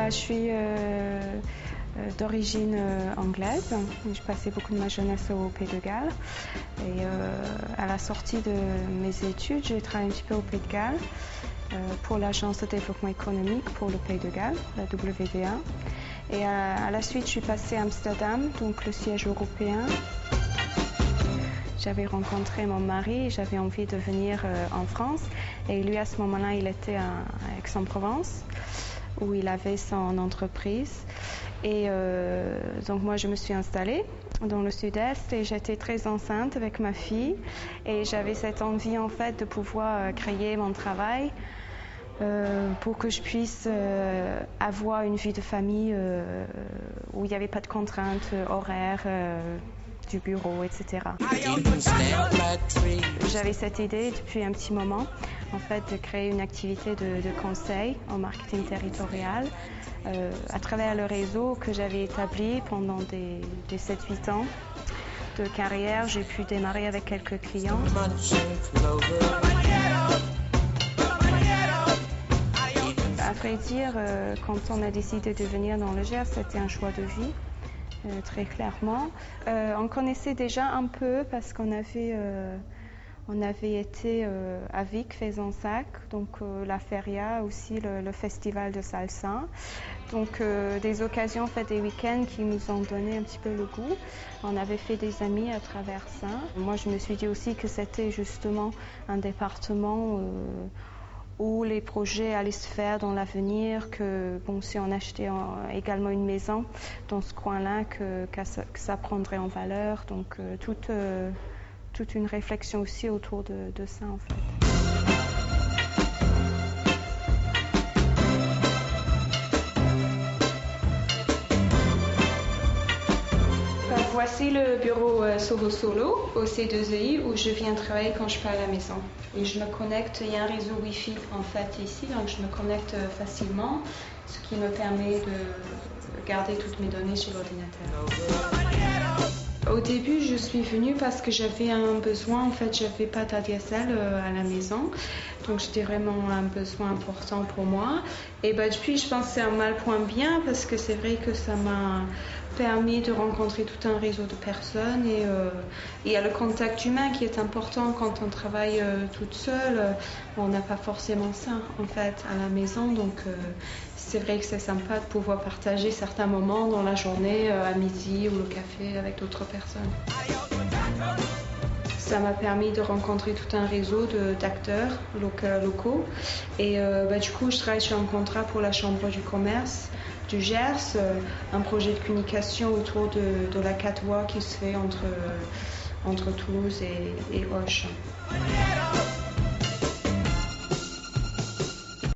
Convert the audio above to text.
Je suis d'origine anglaise. Je passais beaucoup de ma jeunesse au Pays de Galles. Et à la sortie de mes études, j'ai travaillé un petit peu au Pays de Galles pour l'Agence de développement économique pour le Pays de Galles, la WDA. Et à la suite, je suis passée à Amsterdam, donc le siège européen. J'avais rencontré mon mari, j'avais envie de venir en France. Et lui, à ce moment-là, il était à Aix-en-Provence, où il avait son entreprise. Et donc moi, je me suis installée dans le sud-est et j'étais très enceinte avec ma fille. Et j'avais cette envie, en fait, de pouvoir créer mon travail pour que je puisse avoir une vie de famille où il n'y avait pas de contraintes horaires du bureau, etc. J'avais cette idée depuis un petit moment, en fait, de créer une activité de conseil en marketing territorial à travers le réseau que j'avais établi pendant des 7-8 ans de carrière. J'ai pu démarrer avec quelques clients. À vrai dire, quand on a décidé de venir dans le Gers, c'était un choix de vie. Très clairement. On connaissait déjà un peu parce qu'on avait été à Vic, Fezensac, donc la feria, aussi le festival de salsa. Donc des occasions, en fait, des week-ends qui nous ont donné un petit peu le goût. On avait fait des amis à travers ça. Moi, je me suis dit aussi que c'était justement un département où les projets allaient se faire dans l'avenir, que bon, si on achetait également une maison dans ce coin-là, que ça prendrait en valeur. Donc toute une réflexion aussi autour de ça, en fait. Voici le bureau Soho Solo au C2EI où je viens travailler quand je suis à la maison. Et je me connecte, il y a un réseau Wi-Fi en fait ici, donc je me connecte facilement, ce qui me permet de garder toutes mes données sur l'ordinateur. Au début, je suis venue parce que j'avais un besoin, en fait, j'avais pas d'ADSL à la maison, donc c'était vraiment un besoin important pour moi. Et depuis, je pense que c'est un mal point bien parce que c'est vrai que ça m'a permis de rencontrer tout un réseau de personnes et il y a le contact humain qui est important quand on travaille toute seule. On n'a pas forcément ça, en fait, à la maison, donc c'est vrai que c'est sympa de pouvoir partager certains moments dans la journée, à midi ou au café avec d'autres personnes. Ça m'a permis de rencontrer tout un réseau d'acteurs locaux. Et du coup, je travaille sur un contrat pour la Chambre du commerce du Gers, un projet de communication autour de la catwalk qui se fait entre Toulouse et Auch.